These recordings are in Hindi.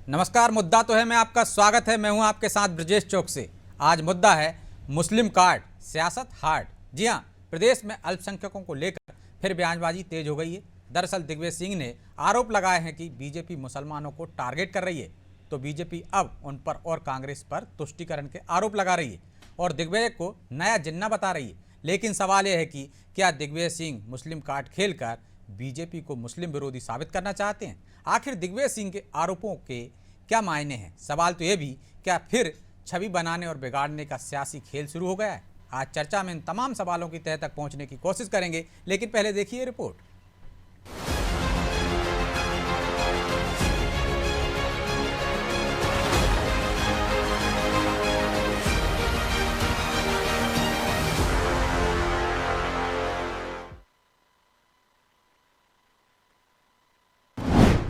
नमस्कार। मुद्दा तो है मैं आपका स्वागत है। मैं हूं आपके साथ ब्रजेश चौक से। आज मुद्दा है मुस्लिम कार्ड सियासत हार्ड। जी हां, प्रदेश में अल्पसंख्यकों को लेकर फिर बयानबाजी तेज हो गई है। दरअसल दिग्विजय सिंह ने आरोप लगाए हैं कि बीजेपी मुसलमानों को टारगेट कर रही है, तो बीजेपी अब उन पर और कांग्रेस पर तुष्टीकरण के आरोप लगा रही है और दिग्विजय को नया जिन्ना बता रही है। लेकिन सवाल यह है कि क्या दिग्विजय सिंह मुस्लिम कार्ड खेलकर बीजेपी को मुस्लिम विरोधी साबित करना चाहते हैं? आखिर दिग्विजय सिंह के आरोपों के क्या मायने हैं? सवाल तो ये भी, क्या फिर छवि बनाने और बिगाड़ने का सियासी खेल शुरू हो गया है? आज चर्चा में इन तमाम सवालों की तह तक पहुंचने की कोशिश करेंगे, लेकिन पहले देखिए रिपोर्ट।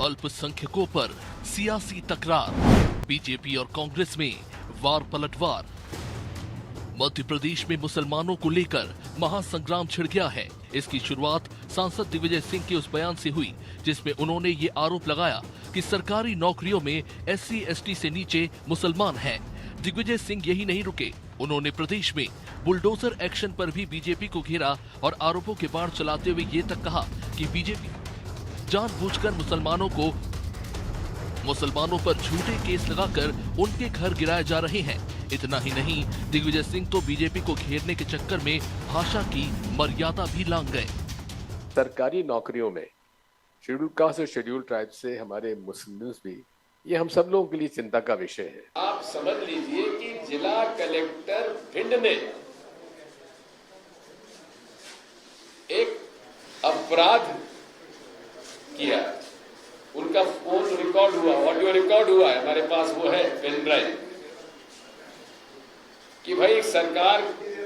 अल्पसंख्यकों पर सियासी टकरार, बीजेपी और कांग्रेस में वार पलटवार। मध्य प्रदेश में मुसलमानों को लेकर महासंग्राम छिड़ गया है। इसकी शुरुआत सांसद दिग्विजय सिंह के उस बयान से हुई जिसमें उन्होंने ये आरोप लगाया कि सरकारी नौकरियों में SC/ST से नीचे मुसलमान हैं। दिग्विजय सिंह यही नहीं रुके, उन्होंने प्रदेश में बुलडोजर एक्शन पर भी बीजेपी को घेरा और आरोपों के बाण चलाते हुए ये तक कहा कि बीजेपी जानबूझकर मुसलमानों पर झूठे केस लगाकर उनके घर गिराए जा रहे हैं। इतना ही नहीं, दिग्विजय सिंह तो बीजेपी को घेरने के चक्कर में भाषा की मर्यादा भी लांघ गए। सरकारी नौकरियों में शेड्यूल कास्ट और शेड्यूल ट्राइब से हमारे मुस्लिम्स भी, ये हम सब लोगों के लिए चिंता का विषय है। आप समझ लीजिए कि जिला कलेक्टर भिंड ने एक अपराध किया, उनका फोन रिकॉर्ड हुआ, ऑडियो रिकॉर्ड हुआ है, हमारे पास वो है पेन ड्राइव, कि भाई सरकार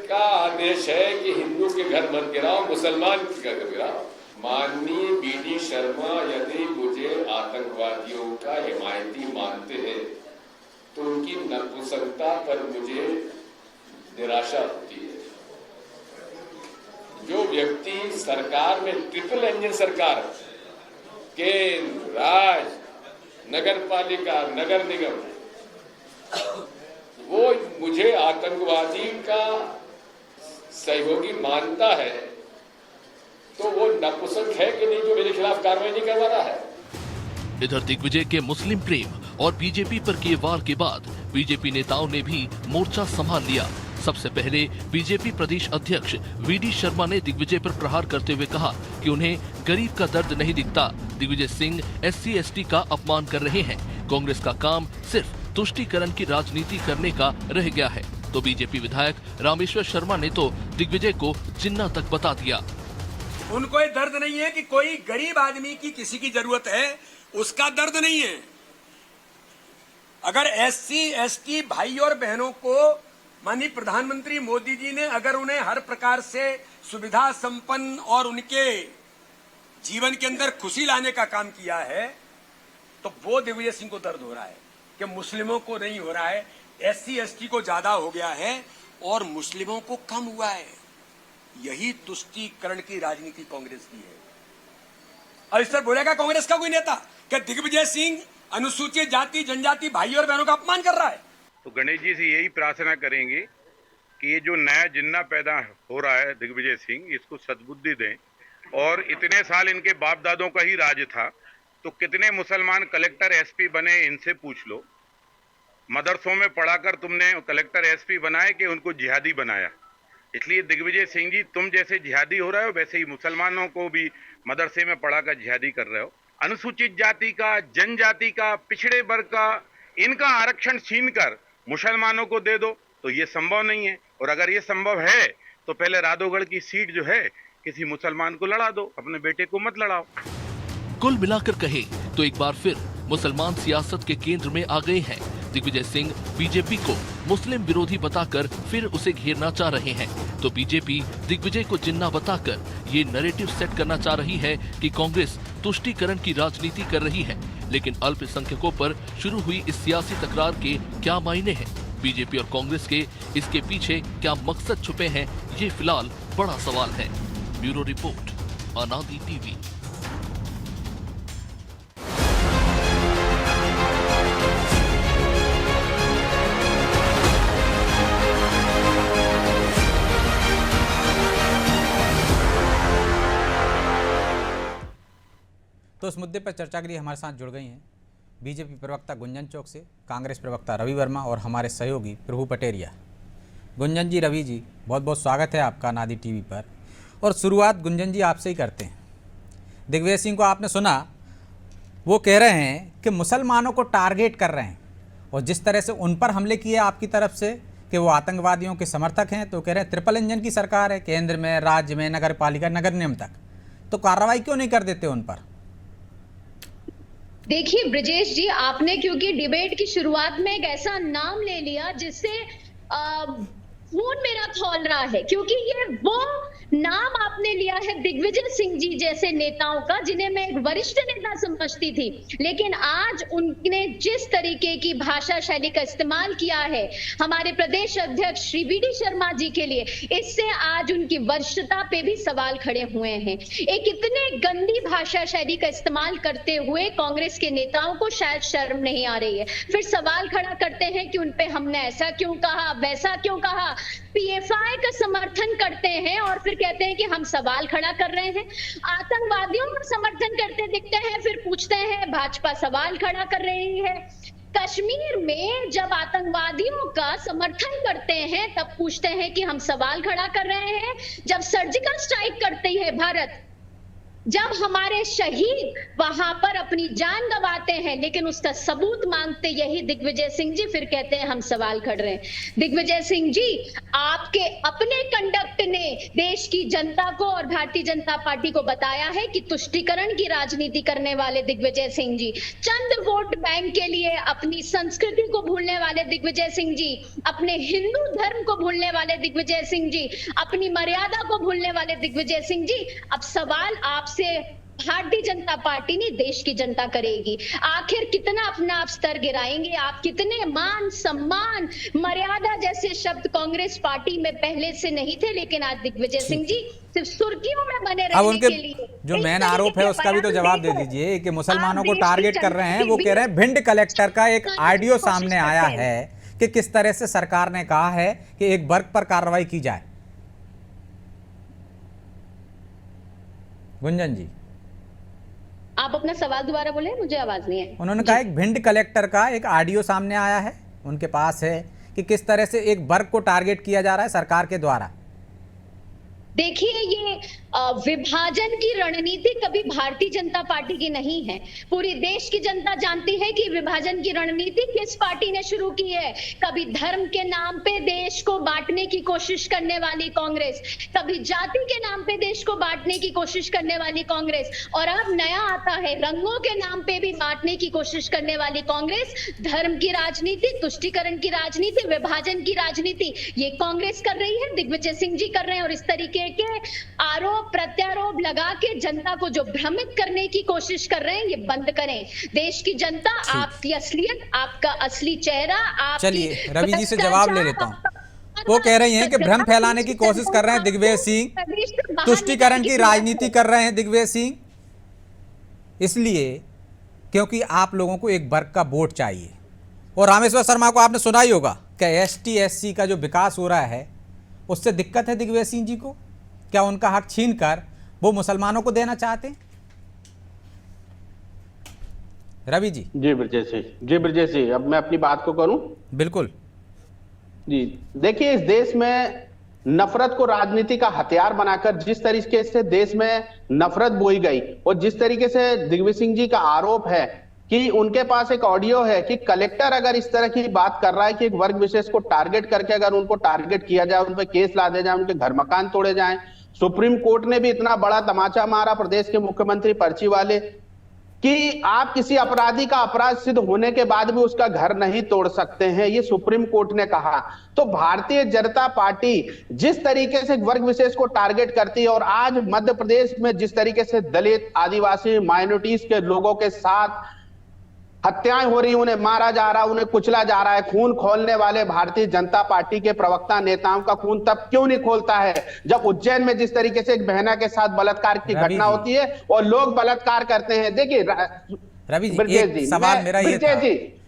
का आदेश है कि हिंदू के घर मत गिराओ, मुसलमान के घर गिराओ। माननीय BD शर्मा यदि मुझे आतंकवादियों का हिमायती मानते हैं तो उनकी नपुंसकता पर मुझे निराशा होती है। जो व्यक्ति सरकार में ट्रिपल इंजन सरकार, केंद्र, राज्य, नगर पालिका, नगर निगम, वो मुझे आतंकवादी का सहयोगी मानता है, तो वो नपुंसक है कि नहीं जो मेरे खिलाफ कार्रवाई नहीं करवा रहा है। इधर दिग्विजय के मुस्लिम प्रेम और बीजेपी पर किए वार के बाद बीजेपी नेताओं ने भी मोर्चा संभाल लिया। सबसे पहले बीजेपी प्रदेश अध्यक्ष VD शर्मा ने दिग्विजय पर प्रहार करते हुए कहा कि उन्हें गरीब का दर्द नहीं दिखता। दिग्विजय सिंह SC/ST का अपमान कर रहे हैं। कांग्रेस का काम सिर्फ तुष्टीकरण की राजनीति करने का रह गया है। तो बीजेपी विधायक रामेश्वर शर्मा ने तो दिग्विजय को जिन्ना तक बता दिया। उनको ये दर्द नहीं है कि कोई गरीब आदमी की किसी की जरूरत है, उसका दर्द नहीं है। अगर SC/ST भाई और बहनों को माननीय प्रधानमंत्री मोदी जी ने अगर उन्हें हर प्रकार से सुविधा संपन्न और उनके जीवन के अंदर खुशी लाने का काम किया है, तो वो दिग्विजय सिंह को दर्द हो रहा है कि मुस्लिमों को नहीं हो रहा है, SC/ST को ज्यादा हो गया है और मुस्लिमों को कम हुआ है। यही तुष्टीकरण की राजनीति कांग्रेस की है। और इस पर बोलेगा कांग्रेस का कोई नेता कि दिग्विजय सिंह अनुसूचित जाति जनजाति भाई और बहनों का अपमान कर रहा है? तो गणेश जी से यही प्रार्थना करेंगे कि ये जो नया जिन्ना पैदा हो रहा है दिग्विजय सिंह, इसको सद्बुद्धि दें। और इतने साल इनके बाप दादों का ही राज था, तो कितने मुसलमान कलेक्टर SP बने, इनसे पूछ लो। मदरसों में पढ़ाकर तुमने कलेक्टर SP बनाए कि उनको जिहादी बनाया? इसलिए दिग्विजय सिंह जी, तुम जैसे जिहादी हो रहे हो वैसे ही मुसलमानों को भी मदरसे में पढ़ाकर जिहादी कर रहे हो। अनुसूचित जाति का, जनजाति का, पिछड़े वर्ग का, इनका आरक्षण छीनकर मुसलमानों को दे दो, तो ये संभव नहीं है। और अगर ये संभव है तो पहले राधोगढ़ की सीट जो है किसी मुसलमान को लड़ा दो, अपने बेटे को मत लड़ाओ। कुल मिलाकर कहे तो एक बार फिर मुसलमान सियासत के केंद्र में आ गए हैं। दिग्विजय सिंह बीजेपी को मुस्लिम विरोधी बताकर फिर उसे घेरना चाह रहे हैं, तो बीजेपी दिग्विजय को जिन्ना बताकर ये नैरेटिव सेट करना चाह रही है कि कांग्रेस तुष्टीकरण की राजनीति कर रही है। लेकिन अल्पसंख्यकों पर शुरू हुई इस सियासी तकरार के क्या मायने हैं? बीजेपी और कांग्रेस के इसके पीछे क्या मकसद छुपे हैं? ये फिलहाल बड़ा सवाल है। ब्यूरो रिपोर्ट, अनादि TV। तो उस मुद्दे पर चर्चा के लिए हमारे साथ जुड़ गई हैं बीजेपी प्रवक्ता गुंजन चौक से, कांग्रेस प्रवक्ता रवि वर्मा और हमारे सहयोगी प्रभु पटेरिया। गुंजन जी, रवि जी, बहुत बहुत स्वागत है आपका नादी टीवी पर। और शुरुआत गुंजन जी आपसे ही करते हैं। दिग्विजय सिंह को आपने सुना, वो कह रहे हैं कि मुसलमानों को टारगेट कर रहे हैं और जिस तरह से उन पर हमले किए आपकी तरफ से कि वो आतंकवादियों के समर्थक हैं, तो कह रहे हैं ट्रिपल इंजन की सरकार है, केंद्र में, राज्य में, नगर पालिका, नगर निगम तक, तो कार्रवाई क्यों नहीं कर देते उन पर? देखिए ब्रजेश जी, आपने क्योंकि डिबेट की शुरुआत में एक ऐसा नाम ले लिया जिससे खून मेरा खौल रहा है, क्योंकि ये वो नाम आपने लिया है दिग्विजय सिंह जी जैसे नेताओं का, जिन्हें मैं एक वरिष्ठ नेता समझती थी, लेकिन आज उनने जिस तरीके की भाषा शैली का इस्तेमाल किया है हमारे प्रदेश अध्यक्ष श्री वी डी शर्मा जी के लिए, इससे आज उनकी वरिष्ठता पे भी सवाल खड़े हुए हैं। एक इतने गंदी भाषा शैली का इस्तेमाल करते हुए कांग्रेस के नेताओं को शायद शर्म नहीं आ रही है। फिर सवाल खड़ा करते हैं कि उनपे हमने ऐसा क्यों कहा, वैसा क्यों कहा, पीएफआई का समर्थन करते हैं और फिर कहते हैं कि हम सवाल खड़ा कर रहे हैं। आतंकवादियों का समर्थन करते दिखते हैं, फिर पूछते हैं भाजपा सवाल खड़ा कर रही है। कश्मीर में जब आतंकवादियों का समर्थन करते हैं तब पूछते हैं कि हम सवाल खड़ा कर रहे हैं। जब सर्जिकल स्ट्राइक करती है भारत, जब हमारे शहीद वहां पर अपनी जान गंवाते हैं, लेकिन उसका सबूत मांगते यही दिग्विजय सिंह जी, फिर कहते हैं हम सवाल खड़ रहे हैं। दिग्विजय सिंह जी, आपके अपने कंडक्ट ने देश की जनता को और भारतीय जनता पार्टी को बताया है कि तुष्टीकरण की राजनीति करने वाले दिग्विजय सिंह जी, चंद वोट बैंक के लिए अपनी संस्कृति को भूलने वाले दिग्विजय सिंह जी, अपने हिंदू धर्म को भूलने वाले दिग्विजय सिंह जी, अपनी मर्यादा को भूलने वाले दिग्विजय सिंह जी, अब सवाल आपसे भारतीय जनता पार्टी नहीं देश की जनता करेगी। आखिर कितना अपना आप स्तर गिराएंगे आप, कितने मान सम्मान मर्यादा जैसे शब्द कांग्रेस पार्टी में पहले से नहीं थे, लेकिन आज दिग्विजय सिंह जी सिर्फ सुर्खियों में बने रहने के लिए जो मेन आरोप है उसका भी तो जवाब दे दीजिए कि मुसलमानों को टारगेट कर रहे हैं। वो कह रहे हैं भिंड कलेक्टर का एक ऑडियो सामने आया है कि किस तरह से सरकार ने कहा है कि एक वर्ग पर कार्रवाई की जाए। गुंजन जी, आप अपना सवाल दोबारा बोले, मुझे आवाज नहीं है। उन्होंने कहा एक भिंड कलेक्टर का एक ऑडियो सामने आया है उनके पास है कि किस तरह से एक वर्ग को टारगेट किया जा रहा है सरकार के द्वारा। देखिए, ये विभाजन की रणनीति कभी भारतीय जनता पार्टी की नहीं है। पूरी देश की जनता जानती है कि विभाजन की रणनीति किस पार्टी ने शुरू की है। कभी धर्म के नाम पे देश को बांटने की कोशिश करने वाली कांग्रेस, कभी जाति के नाम पे देश को बांटने की कोशिश करने वाली कांग्रेस, और अब नया आता है रंगों के नाम पे भी बांटने की कोशिश करने वाली कांग्रेस। धर्म की राजनीति, तुष्टीकरण की राजनीति, विभाजन की राजनीति ये कांग्रेस कर रही है, दिग्विजय सिंह जी कर रहे हैं। और इस तरीके के आरोप प्रत्यारोप लगा के जनता को जो भ्रमित करने की कोशिश कर रहे हैं, ये बंद करें। देश की जनता आपकी असलियत, आपका असली चेहरा, चलिए रवि जी से जवाब ले लेता हूं। वो कह रही हैं कि भ्रम फैलाने की कोशिश कर रहे हैं दिग्विजय सिंह, तुष्टीकरण की राजनीति कर रहे हैं दिग्विजय सिंह, इसलिए क्योंकि आप लोगों को एक वर्ग का वोट चाहिए। और रामेश्वर शर्मा को आपने सुना ही होगा कि एसटी एससी का जो विकास हो रहा है उससे दिक्कत है दिग्विजय सिंह जी को। क्या उनका हक छीनकर वो मुसलमानों को देना चाहते हैं? रवि जी। जी ब्रजेश जी, अब मैं अपनी बात को करूं। बिल्कुल जी, देखिए, इस देश में नफरत को राजनीति का हथियार बनाकर जिस तरीके से देश में नफरत बोई गई और जिस तरीके से दिग्विजय सिंह जी का आरोप है कि उनके पास एक ऑडियो है कि कलेक्टर अगर इस तरह की बात कर रहा है कि एक वर्ग विशेष को टारगेट करके अगर उनको टारगेट किया जाए, उन पर केस ला दे जाए, उनके घर मकान तोड़े जाएं। सुप्रीम कोर्ट ने भी इतना बड़ा तमाचा मारा प्रदेश के मुख्यमंत्री पर्ची वाले कि आप किसी अपराधी का अपराध सिद्ध होने के बाद भी उसका घर नहीं तोड़ सकते हैं, ये सुप्रीम कोर्ट ने कहा। तो भारतीय जनता पार्टी जिस तरीके से वर्ग विशेष को टारगेट करती है और आज मध्य प्रदेश में जिस तरीके से दलित, आदिवासी, माइनॉरिटीज के लोगों के साथ हत्याएं हो रही, उन्हें मारा जा रहा है, उन्हें कुचला जा रहा है, खून खोलने वाले भारतीय जनता पार्टी के प्रवक्ता नेताओं का खून तब क्यों नहीं खोलता है जब उज्जैन में जिस तरीके से एक बहना के साथ बलात्कार की घटना होती है और लोग बलात्कार करते हैं। देखिए, रवि जी, ब्रजेश एक जी, सवाल मेरा ये था,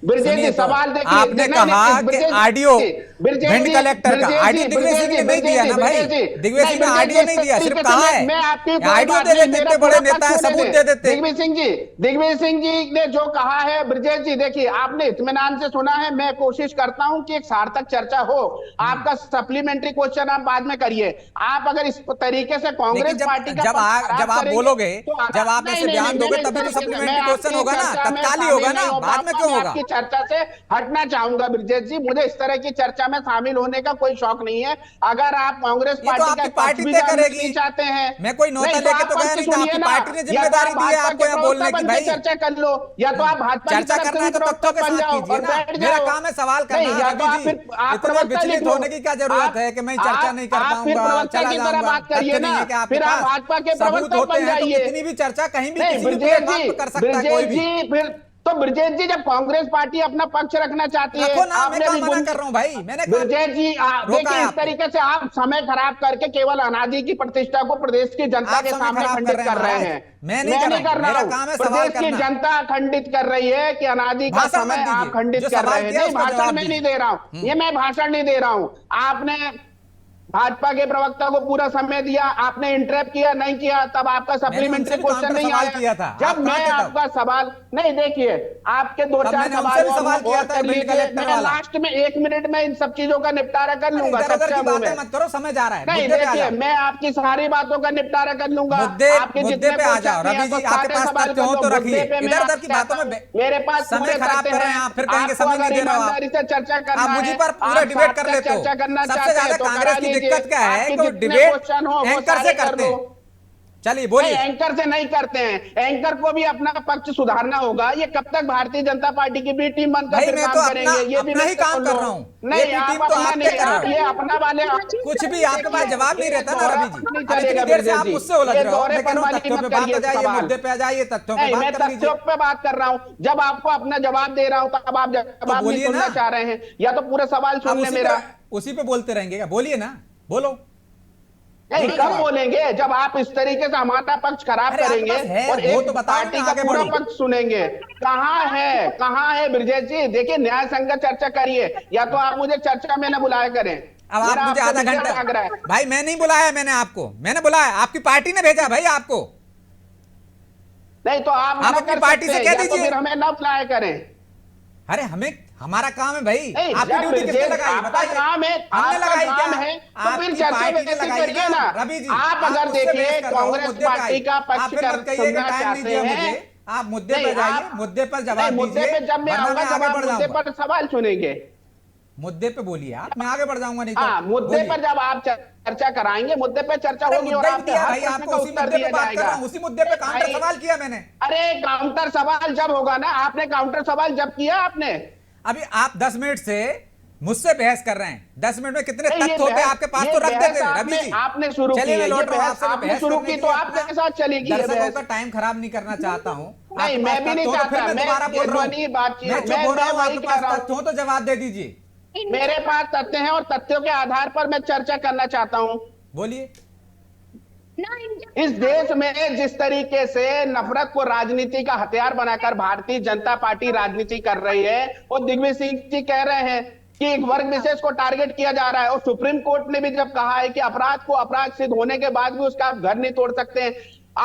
ब्रजेश सुनिए जी, तो, सवाल देखिए, आपने कहा कि ऑडियो भिंड कलेक्टर का ऑडियो दिग्विजय सिंह ने नहीं दिया ना भाई, दिग्विजय सिंह ने ऑडियो नहीं दिया, सिर्फ कहा है। मैं आपकी ऑडियो दे देते, इतने बड़े नेता है, सबूत दे देते। दिग्विजय सिंह जी ने जो कहा है, ब्रजेश जी देखिए, आपने इत्मीनान से सुना है। मैं कोशिश करता हूं कि एक सार्थक चर्चा हो। आपका सप्लीमेंट्री क्वेश्चन आप बाद में करिए। आप अगर इस तरीके से कांग्रेस पार्टी का जब आप बोलोगे, जब आप ऐसे बयान दोगे तभी तो सप्लीमेंट्री क्वेश्चन होगा ना, तत्काल ही होगा ना, बाद में क्यों होगा? आपकी चर्चा से हटना चाहूंगा ब्रजेश जी, मुझे इस तरह की चर्चा में शामिल होने का कोई शौक नहीं है। अगर आप कांग्रेस पार्टी का पार्टी पक्ष भी तय जानना करेगी। नहीं चाहते हैं, मैं कोई नौता लेके तो गया नहीं, आपकी पार्टी ने जिम्मेदारी दी है आपको यहाँ बोलने की भाई। चर्चा कर लो, या तो आप भाजपा चर्चा करना है तो तथ्यों के साथ कीजिए ना, मेरा काम है सवाल करना। इतना विचलित होने की क्या जरूरत है कि मैं चर्चा नहीं कर पाऊंगा, चला जाऊंगा? तथ्य नहीं है कि आपके पास सबूत होते हैं तो कितनी भी चर्चा कहीं भी किसी भी प्लेटफॉर्म पर कर सकता है कोई भी। फिर तो ब्रजेश जी, जब कांग्रेस पार्टी अपना पक्ष रखना चाहती है, रखो ना, मैं क्या मना कर रहा हूं भाई, मैंने ब्रजेश जी देखिए, इस तरीके से आप समय खराब करके केवल अनादि की प्रतिष्ठा को प्रदेश की जनता के सामने खंडित कर रहे हैं। मैं नहीं कर रहा हूं, प्रदेश की जनता खंडित कर रही है कि अनादि का समय आप खंडित कर रहे हैं। नहीं, भाषण में नहीं दे रहा हूं, ये मैं भाषण नहीं दे रहा हूं। आपने भाजपा के प्रवक्ता को पूरा समय दिया, आपने इंटरप्ट किया नहीं किया, तब आपका सप्लीमेंट्री क्वेश्चन नहीं आया था। जब मैं आपका सवाल नहीं, देखिए आपके दो चार सवाल कर लीजिए, मैं लास्ट में 1 मिनट में इन सब चीजों का निपटारा कर लूंगा। मत करो, समय जा रहा है। नहीं देखिए, मैं आपकी सारी बातों का निपटारा कर लूंगा। आपके मुद्दे पे आ जाओ रवि जी, आपके पास तथ्य हो तो रखिए, इधर उधर की बातों में मेरे पास समय खराब कर रहे हैं आप, फिर कहेंगे समय नहीं दे रहे हो आप। चर्चा करना, आप मुझे पर पूरा डिबेट कर लेते हो। सबसे ज्यादा कांग्रेस की दिक्कत क्या है कि डिबेट एंकर से करते हैं। चलिए बोलिए। एंकर से नहीं करते हैं, एंकर को भी अपना पक्ष सुधारना होगा। ये कब तक भारतीय जनता पार्टी की बी टीम बनकर भाई, मैं तो करेंगे? ये भी नहीं काम कर रहा हूं। नहीं, आप अपना नहीं, आप ये अपना वाले कुछ भी आपके पास जवाब नहीं रहता ना रवि जी। इतनी देर से आप मुझसे उलझ रहे हो। मैं कह रहा हूं तथ्यों पे बात आ जाइए, मुद्दे पे आ जाइए, तथ्यों पे बात कर लीजिए। तथ्यों पे बात कर रहा हूं। जब आपको अपना जवाब दे रहा हूं तब आप जवाब नहीं सुनना चाह रहे हैं, या तो पूरा सवाल सुन ले मेरा। उसी पे बोलते रहेंगे क्या? बोलिए ना, बोलो। नहीं, कब बोलेंगे? जब आप इस तरीके से हमारा पक्ष खराब करेंगे और एक पार्टी का पूरा पक्ष सुनेंगे। कहाँ है ब्रजेश जी? देखिए, न्याय संगत चर्चा करिए, या तो आप मुझे चर्चा में न बुलाया करें। अब आप मुझे आधा घंटा, भाई मैं नहीं बुलाया, मैंने बुलाया, आपकी पार्टी ने भेजा भाई आपको। नहीं तो आप अपनी पार्टी से कह दीजिए, हमें न बुलाया करें। अरे हमारा काम है भाई, आपकी ड्यूटी किसने लगाई? बताइए। काम है, हमने लगाई क्या है? तो फिर चर्चा में करिए ना रवि जी। आप अगर देखिए कांग्रेस पार्टी का पक्ष सुनना चाहते हैं, आप मुद्दे पर जाइए, मुद्दे पर जवाब दीजिए। मुद्दे पे जब मैं आऊंगा तब आप मुद्दे पर सवाल सुनेंगे। मुद्दे पे बोलिए आप, मैं आगे बढ़ जाऊंगा। नहीं हाँ, मुद्दे पर जब आप चर्चा कराएंगे, मुद्दे पे चर्चा होगी और आपको उसी मुद्दे पे बात कर रहा हूं, उसी मुद्दे पे काउंटर सवाल किया मैंने। अरे काउंटर सवाल जब होगा ना, आपने काउंटर सवाल जब किया आपने। अभी आप 10 मिनट से मुझसे बहस कर रहे हैं। 10 मिनट में कितने तथ्य होते हैं आपके पास तो रख देते हैं रवि जी। आपने शुरू की, मैं लौट रहा हूं आपसे, आपने शुरू की तो आपके साथ चलेगी। दर्शकों का टाइम खराब नहीं करना चाहता हूं। नहीं, मैं भी नहीं चाहता। मैं दोबारा बोल रहा हूं, मैं चुप हो रहा हूं, आपके पास तथ्य हो तो जवाब दे दीजिए। मेरे पास तथ्य हैं और तथ्यों के आधार पर मैं चर्चा करना चाहता हूं। बोलिए। इस देश में जिस तरीके से नफरत को राजनीति का हथियार बनाकर भारतीय जनता पार्टी राजनीति कर रही है, और दिग्विजय सिंह जी कह रहे हैं कि एक वर्ग विशेष को टारगेट किया जा रहा है, और सुप्रीम कोर्ट ने भी जब कहा है कि अपराध को अपराध सिद्ध होने के बाद भी उसका घर नहीं तोड़ सकते हैं।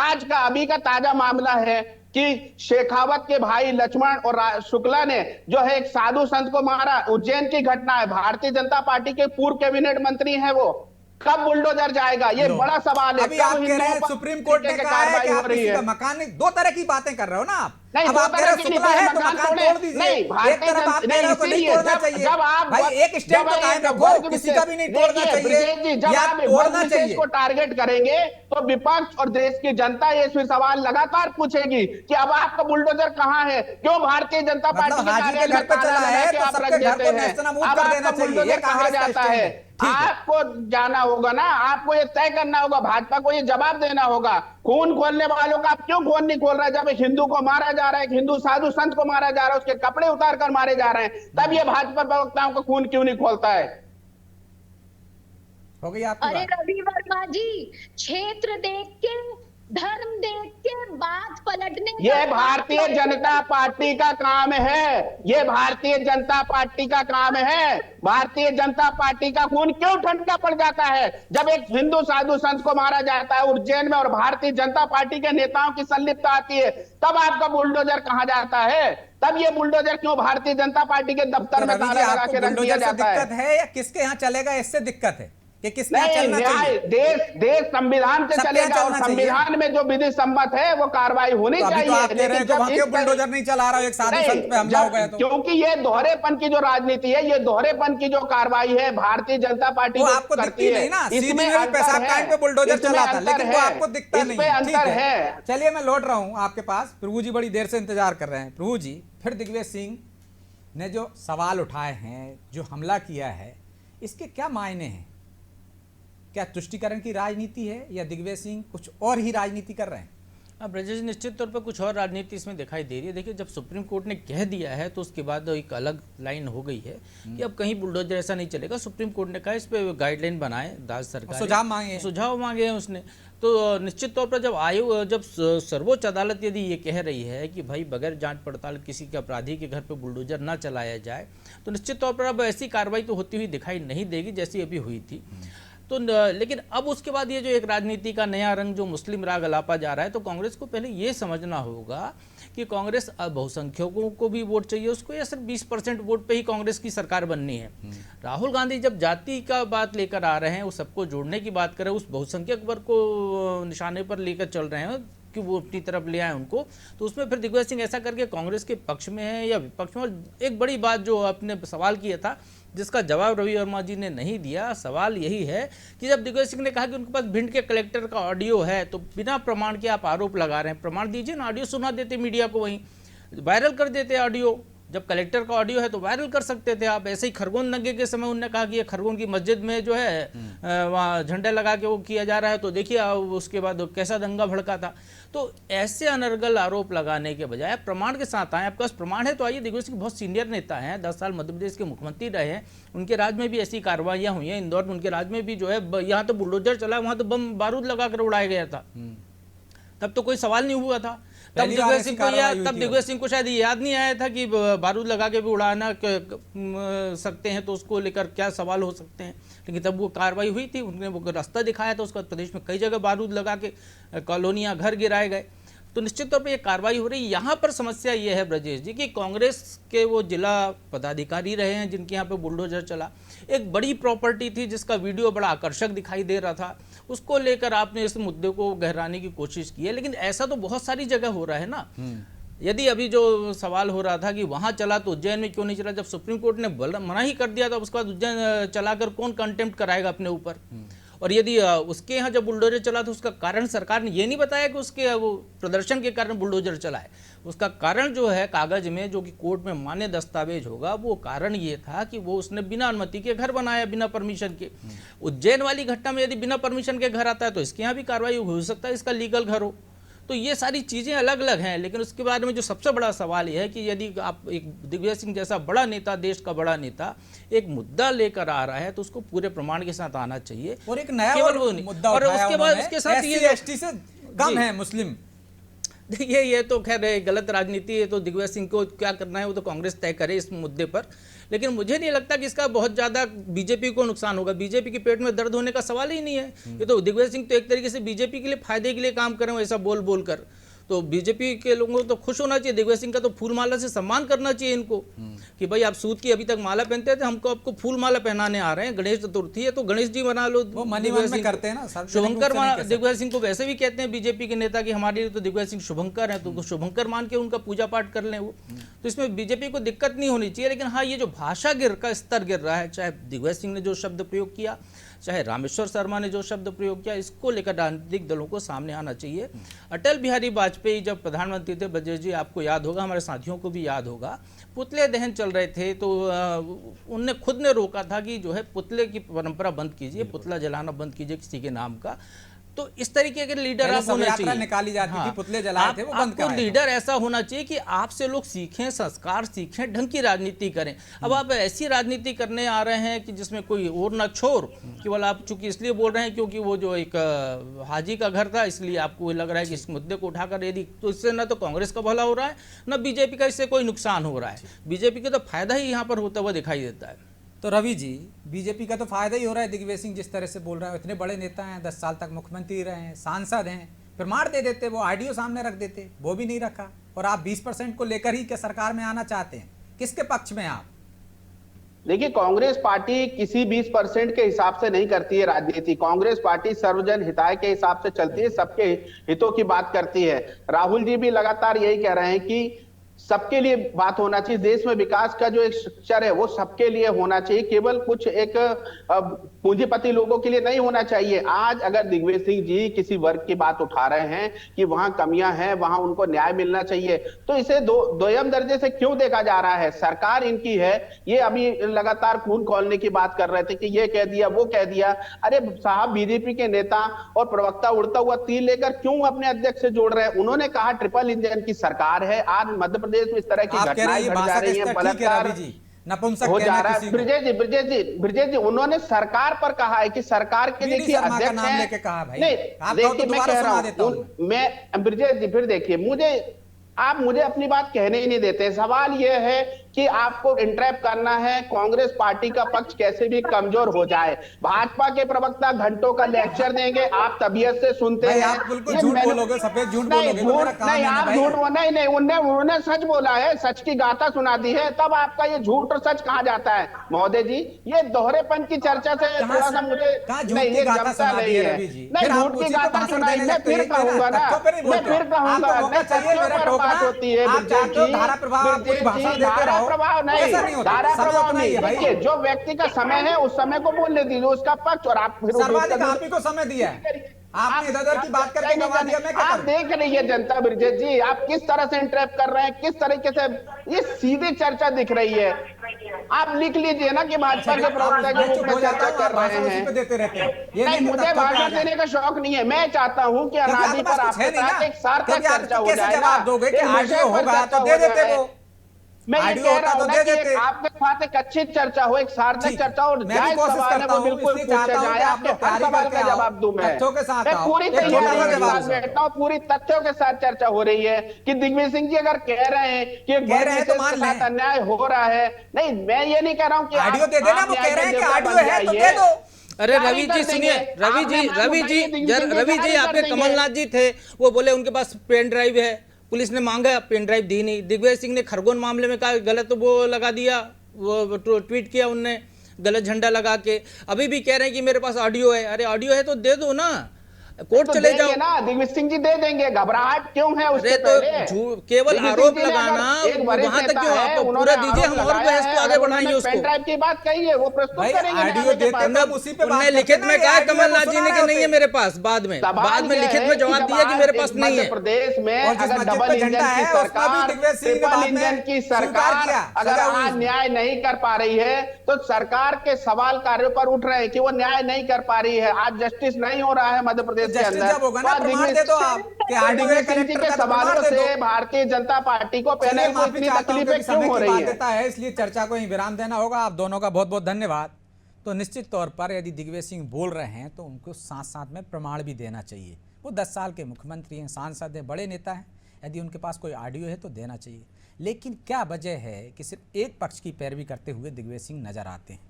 आज का अभी का ताजा मामला है कि शेखावत के भाई लक्ष्मण और शुक्ला ने जो है एक साधु संत को मारा। उज्जैन की घटना है, भारतीय जनता पार्टी के पूर्व कैबिनेट मंत्री हैं वो। कब बुलडोजर जाएगा, ये बड़ा सवाल है। अभी आप कह रहे हैं सुप्रीम कोर्ट ने कहा है कि आप किसी का मकान नहीं, दो तरह की बातें कर रहे हो ना आप। नहीं, अब आप कह रहे हो शुक्ला है तो मकान तोड़ दीजिए। एक तरफ आप कह रहे हो नहीं तोड़ना चाहिए। भाई एक स्टेप तो कायम रखो, किसी का भी नहीं तोड़ना चाहिए या तोड़ना चाहिए। को टारगेट करेंगे तो विपक्ष और देश की जनता ये सवाल लगातार पूछेगी कि अब आपका बुलडोजर कहाँ है? क्यों भारतीय जनता पार्टी हाजी के घर पे चला है तो सबके घर को नेस्तनाबूद कर देना चाहिए, कहा जाता है। आपको जाना होगा ना, आपको ये तय करना होगा, भाजपा को ये जवाब देना होगा। खून खोलने वालों का आप क्यों खून नहीं खोल रहा? जब एक हिंदू को मारा जा रहा है, एक हिंदू साधु संत को मारा जा रहा है, उसके कपड़े उतार कर मारे जा रहे हैं, तब ये भाजपा प्रवक्ताओं का खून क्यों नहीं खोलता है? हो गई आपकी अरे रवि वर्मा जी, क्षेत्र देख के धर्म देख के बात पलटने ये का भारतीय जनता पार्टी का काम है, ये भारतीय जनता पार्टी का काम है। भारतीय जनता पार्टी का खून क्यों ठंडा पड़ जाता है जब एक हिंदू साधु संत को मारा जाता है उज्जैन में और भारतीय जनता पार्टी के नेताओं की संलिप्तता आती है, तब आपका बुलडोजर कहां जाता है? तब ये बुलडोजर क्यों भारतीय जनता पार्टी के दफ्तर में ताला लगा के रख दिया जाता है? दिक्कत है या किसके यहाँ चलेगा, इससे दिक्कत है कि किसके यहाँ नहीं, चलना न्याय चाहिए? देश संविधान से सबके यहाँ चलेगा और चलना चाहिए। संविधान में जो विधि सम्मत है वो कार्रवाई होनी तो अभी चाहिए। तो आप कह रहे हैं लेकिन कि जब वहां इस क्यों तरह- बुलडोजर नहीं चला रहा हो, एक साधु नहीं, संत पे हमला हो गया तो? क्योंकि ये दोहरेपन की जो राजनीति है, ये दोहरेपन की जो कार्रवाई है भारतीय जनता पार्टी वो जो आपको करती दिखती है, नहीं ना, इसमें सीधी में भी अंतर पेशाब है। टाइम पे बुलडोजर इसमें चला था, अंतर लेकिन वो है। आपको दिखता नहीं इसमें है। ठीक अंतर है, है। चलिए मैं लौट रहा हूं आपके पास। प्रभु जी बड़ी देर से इंतजार कर रहे हैं। प्रभु जी, फिर दिग्विजय सिंह ने जो सवाल उठाए हैं, जो हमला किया है, इसके क्या मायने हैं? क्या तुष्टीकरण की राजनीति है या दिग्विजय सिंह कुछ और ही राजनीति कर रहे हैं? अब ब्रजेश, निश्चित तौर पर कुछ और राजनीति इसमें दिखाई दे रही है। देखिए, जब सुप्रीम कोर्ट ने कह दिया है तो उसके बाद एक अलग लाइन हो गई है कि अब कहीं बुलडोजर ऐसा नहीं चलेगा। सुप्रीम कोर्ट ने कहा इस पे गाइडलाइन बनाए, राज्य सरकार सुझाव मांगे हैं उसने। तो निश्चित तौर पर जब सर्वोच्च अदालत यदि ये कह रही है कि भाई बगैर जांच पड़ताल किसी के अपराधी के घर पे बुलडोजर ना चलाया जाए, तो निश्चित तौर पर अब ऐसी कार्रवाई तो होती हुई दिखाई नहीं देगी जैसी अभी हुई थी। तो लेकिन अब उसके बाद ये जो एक राजनीति का नया रंग जो मुस्लिम राग अलापा जा रहा है, तो कांग्रेस को पहले ये समझना होगा कि कांग्रेस बहुसंख्यकों को भी वोट चाहिए उसको, या सिर्फ 20% वोट पे ही कांग्रेस की सरकार बननी है। राहुल गांधी जब जाति का बात लेकर आ रहे हैं, उस सबको जोड़ने की बात कर रहे हैं, उस बहुसंख्यक वर्ग को निशाने पर लेकर चल रहे हैं कि वो अपनी तरफ ले आए उनको, तो उसमें फिर दिग्विजय सिंह ऐसा करके कांग्रेस के पक्ष में है या विपक्ष में। और एक बड़ी बात जो आपने सवाल किया था जिसका जवाब रवि वर्मा जी ने नहीं दिया, सवाल यही है कि जब दिग्विजय सिंह ने कहा कि उनके पास भिंड के कलेक्टर का ऑडियो है, तो बिना प्रमाण के आप आरोप लगा रहे हैं, प्रमाण दीजिए ना, ऑडियो सुना देते मीडिया को, वहीं वायरल कर देते ऑडियो। जब कलेक्टर का ऑडियो है तो वायरल कर सकते थे आप। ऐसे ही खरगोन दंगे के समय उन्होंने कहा कि ये खरगोन की मस्जिद में जो है वहाँ झंडे लगा के वो किया जा रहा है, तो देखिए उसके बाद कैसा दंगा भड़का था। तो ऐसे अनर्गल आरोप लगाने के बजाय प्रमाण के साथ आए। आपके पास प्रमाण है तो आइए। दिग्विजय सिंह बहुत सीनियर नेता हैं, 10 साल मध्य प्रदेश के मुख्यमंत्री रहे हैं, उनके राज में भी ऐसी कार्रवाइयाँ हुई हैं। इंदौर में उनके राज में भी जो है, यहाँ तो बुलडोजर चला, वहाँ तो बम बारूद लगा कर उड़ाया गया था, तब तो कोई सवाल नहीं हुआ था। तब दिग्विजय सिंह को शायद याद नहीं आया था कि बारूद लगा के भी उड़ाना सकते हैं, तो उसको लेकर क्या सवाल हो सकते हैं। लेकिन तब वो कार्रवाई हुई थी, उन्होंने वो रास्ता दिखाया था, उसके बाद प्रदेश में कई जगह बारूद लगा के कॉलोनियां, घर गिराए गए। तो निश्चित तौर पर ये कार्रवाई हो रही है। यहाँ पर समस्या ये है ब्रजेश जी कि कांग्रेस के वो जिला पदाधिकारी रहे हैं जिनके यहाँ पे बुलडोजर चला, एक बड़ी प्रॉपर्टी थी जिसका वीडियो बड़ा आकर्षक दिखाई दे रहा था, उसको लेकर आपने इस मुद्दे को गहराने की कोशिश की है। लेकिन ऐसा तो बहुत सारी जगह हो रहा है ना। यदि अभी जो सवाल हो रहा था कि वहां चला तो उज्जैन में क्यों नहीं चला, जब सुप्रीम कोर्ट ने मना ही कर दिया था, उसके बाद उज्जैन चलाकर कौन कंटेम्प्ट कराएगा अपने ऊपर। और यदि उसके यहाँ जब बुलडोजर चला तो उसका कारण सरकार ने ये नहीं बताया कि उसके वो प्रदर्शन के कारण बुलडोजर चला है। उसका कारण जो है कागज में, जो कि कोर्ट में मान्य दस्तावेज होगा, वो कारण ये था कि वो उसने बिना अनुमति के घर बनाया, बिना परमिशन के। उज्जैन वाली घटना में यदि बिना परमिशन के घर आता है तो इसके यहाँ भी कार्रवाई हो सकता है, इसका लीगल घर हो। तो ये सारी चीज़ें अलग अलग हैं। लेकिन उसके बारे में जो सबसे बड़ा सवाल यह है कि यदि आप एक दिग्विजय सिंह जैसा बड़ा नेता, देश का बड़ा नेता, एक मुद्दा लेकर आ रहा है तो उसको पूरे प्रमाण के साथ आना चाहिए। और एक नया मुद्दा और उसके बाद उसके साथ ये SC/ST से कम है मुस्लिम। देखिए, ये तो खैर गलत राजनीति है, तो दिग्विजय सिंह को क्या करना है वो तो कांग्रेस तय करे इस मुद्दे पर। लेकिन मुझे नहीं लगता कि इसका बहुत ज़्यादा बीजेपी को नुकसान होगा। बीजेपी के पेट में दर्द होने का सवाल ही नहीं है। ये तो दिग्विजय सिंह तो एक तरीके से बीजेपी के लिए फायदे के लिए काम कर रहे हो, ऐसा बोल बोल कर। तो बीजेपी के लोगों को तो खुश होना चाहिए। दिग्विजय सिंह का तो फूल माला से सम्मान करना चाहिए इनको कि भाई आप सूद की अभी तक माला पहनते थे, हमको आपको फूल माला पहनाने आ रहे हैं। गणेश चतुर्थी है तो गणेश जी मना लो। वो मनी में करते हैं ना। शुभंकर दिग्विजय सिंह को वैसे भी कहते हैं बीजेपी के नेता कि हमारे लिए तो दिग्विजय सिंह शुभंकर हैं, तो शुभंकर मान के उनका पूजा पाठ कर लें वो। तो इसमें बीजेपी को दिक्कत नहीं होनी चाहिए। लेकिन हाँ, ये जो भाषा का स्तर गिर रहा है, चाहे दिग्विजय सिंह ने जो शब्द प्रयोग किया, चाहे रामेश्वर शर्मा ने जो शब्द प्रयोग किया, इसको लेकर राजनीतिक दलों को सामने आना चाहिए। अटल बिहारी वाजपेयी जब प्रधानमंत्री थे, ब्रजेश जी आपको याद होगा, हमारे साथियों को भी याद होगा, पुतले दहन चल रहे थे तो उनने खुद ने रोका था कि जो है पुतले की परंपरा बंद कीजिए, पुतला जलाना बंद कीजिए किसी के नाम का। तो इस तरीके के लीडर पहले आप शव होना यात्रा चाहिए। निकाली जाती थी, हाँ, पुतले जलाए थे, वो बंद आपको कराए थे। लीडर ऐसा होना चाहिए कि आपसे लोग सीखें, संस्कार सीखें, ढंग की राजनीति करें। अब आप ऐसी राजनीति करने आ रहे हैं कि जिसमें कोई और ना छोर, केवल आप चूंकि इसलिए बोल रहे हैं क्योंकि वो जो एक हाजी का घर था, इसलिए आपको लग रहा है कि इस मुद्दे को उठाकर यदि, तो इससे ना तो कांग्रेस का भला हो रहा है, ना बीजेपी का इससे कोई नुकसान हो रहा है। बीजेपी का तो फायदा ही यहाँ पर होता हुआ दिखाई देता है। तो रवि जी, बीजेपी का तो फायदा ही हो रहा है। दिग्विजय सिंह जिस तरह से बोल रहे हैं, इतने बड़े नेता हैं, 10 साल तक मुख्यमंत्री रहे हैं, सांसद हैं, प्रमाण दे देते, वो आरडीओ सामने रख देते, वो भी नहीं रखा। और आप 20% को लेकर ही क्या सरकार में आना चाहते हैं? किसके पक्ष में आप? देखिए, कांग्रेस पार्टी किसी 20% के हिसाब से नहीं करती है राजनीति। कांग्रेस पार्टी सर्वजन हिताय के हिसाब से चलती है, सबके हितों की बात करती है। राहुल जी भी लगातार यही कह रहे हैं कि सबके लिए बात होना चाहिए। देश में विकास का जो एक स्ट्रक्चर है वो सबके लिए होना चाहिए, केवल कुछ एक पूंजीपति लोगों के लिए नहीं होना चाहिए। आज अगर दिग्विजय सिंह जी किसी वर्ग की बात उठा रहे हैं कि वहां कमियां हैं, वहां उनको न्याय मिलना चाहिए, तो इसे दोयम दर्जे से क्यों देखा जा रहा है? सरकार इनकी है। ये अभी लगातार खून खौलने की बात कर रहे थे कि ये कह दिया, वो कह दिया। अरे साहब, बीजेपी के नेता और प्रवक्ता उड़ता हुआ तीर लेकर क्यों अपने अध्यक्ष से जोड़ रहे हैं? उन्होंने कहा ट्रिपल इंजन की सरकार है। आज मध्य प्रदेश में इस तरह की घटनाएं घट जा रही हैं, बलात्कार हो जा रहा है। ब्रिजेश जी, उन्होंने सरकार पर कहा है कि सरकार के देखिए अध्यक्ष हैं। नहीं, देखिए मैं कह रहा हूं, मैं ब्रिजेश जी, फिर देखिए, आप मुझे अपनी बात कहने ही नहीं देते। सवाल यह है कि आपको इंटरप्ट करना है, कांग्रेस पार्टी का पक्ष कैसे भी कमजोर हो जाए। भाजपा के प्रवक्ता घंटों का लेक्चर देंगे, आप तबीयत से सुनते हैं। आप बिल्कुल झूठ बोलोगे, सफेद झूठ बोलोगे। नहीं, आप झूठ, नहीं, उन्होंने सच बोला है, सच की गाथा सुना दी है, तब आपका ये झूठ और सच कहाँ जाता है? महोदय जी, ये दोहरेपन की चर्चा से थोड़ा सा मुझे नहीं, ये जमता नहीं है। नहीं, झूठ की गाथा सुनाई, मैं फिर कहूंगा ना, मैं फिर कहूंगा, तथ्यों पर बात होती है। धारा प्रभाव नहीं, धारा प्रभाव नहीं। देखिए, जो व्यक्ति का समय है उस समय को बोलने दीजिए, उसका पक्ष। और आप फिर आप ही को समय दिया है, आपने इधर की बात करके गवा दिया। मैं आप देख रही है जनता, ब्रिजेश जी, आप किस तरह से इंटरप्ट कर रहे हैं, किस तरीके से ये सीधी चर्चा दिख रही है। आप लिख लीजिए ना कि भाजपा के प्रवक्ता के रूप में चर्चा कर रहे हैं। देते रहते हैं। नहीं, मुझे भाषण देने का शौक नहीं है। मैं चाहता हूं कि अनादि पर आपके साथ एक सार्थक चर्चा हो जाए। जवाब दोगे कि आरडीओ होगा तो दे देते वो। मैं ये कह रहा हूं ना कि आपके साथ एक अच्छी चर्चा हो, एक सार्थक चर्चा हो, जायज सवाल है वो बिल्कुल पूछे जाए। आपके हर सवाल का जवाब दूं मैं पूरी तैयारी के साथ बैठता हूं, पूरी तथ्यों के साथ चर्चा हो रही है कि दिग्विजय सिंह जी अगर कह रहे हैं कि अन्याय हो रहा है, नहीं, मैं ये नहीं कह रहा हूं कि ऑडियो दे देना, वो कह रहे हैं कि ऑडियो है तो दे दो। अरे रवि जी सुनिए, रवि जी आपके कमलनाथ जी थे, वो बोले उनके पास पेन ड्राइव है, पुलिस ने मांगा, पेन ड्राइव दी नहीं। दिग्विजय सिंह ने खरगोन मामले में कहा गलत वो लगा दिया, वो ट्वीट किया उनने गलत झंडा लगा के। अभी भी कह रहे हैं कि मेरे पास ऑडियो है। अरे ऑडियो है तो दे दो ना, कोर्ट तो चले जाओ ना। दिग्विजय सिंह जी दे देंगे, घबराहट क्यों है उससे तो केवल आरोप लगाना, वहां तक क्यों? आप पूरा दीजिए, हम और बहस को आगे बढ़ाएंगे। उसको पेन ड्राइव की बात कही है, वो प्रस्तुत करेंगे। उन्होंने लिखित में कहा कमलनाथ जी ने कि नहीं है मेरे पास, बाद में लिखित में जवाब दिया कि मेरे पास नहीं है। प्रदेश में अगर डबल इंजन की सरकार, ट्रिपल इंजन की सरकार अगर आज न्याय नहीं कर पा रही है, तो सरकार के सवाल कार्यों पर उठ रहे हैं कि वो न्याय नहीं कर पा रही है। आज जस्टिस नहीं हो रहा है मध्य प्रदेश के अंदर। के सवालों से भारतीय जनता पार्टी को पहले इतनी तकलीफें क्यों हो रही है? इसलिए चर्चा को ही विराम देना होगा। आप दोनों का बहुत बहुत धन्यवाद। तो निश्चित तौर पर यदि दिग्विजय सिंह बोल रहे हैं तो उनको साथ साथ में प्रमाण भी देना चाहिए। वो 10 साल के मुख्यमंत्री हैं, सांसद हैं, बड़े नेता हैं। यदि उनके पास कोई ऑडियो है तो देना चाहिए। लेकिन क्या वजह है कि सिर्फ एक पक्ष की पैरवी करते हुए दिग्विजय सिंह नजर आते हैं?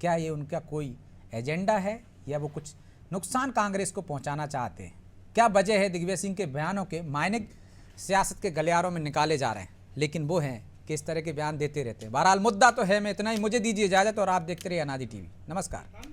क्या ये उनका कोई एजेंडा है या वो कुछ नुकसान कांग्रेस को पहुंचाना चाहते हैं? क्या वजह है दिग्विजय सिंह के बयानों के मायने सियासत के गलियारों में निकाले जा रहे हैं, लेकिन वो हैं कि इस तरह के बयान देते रहते हैं। बहरहाल मुद्दा तो है। मैं इतना ही, मुझे दीजिए इजाजत और आप देखते रहिए अनादि टीवी। नमस्कार।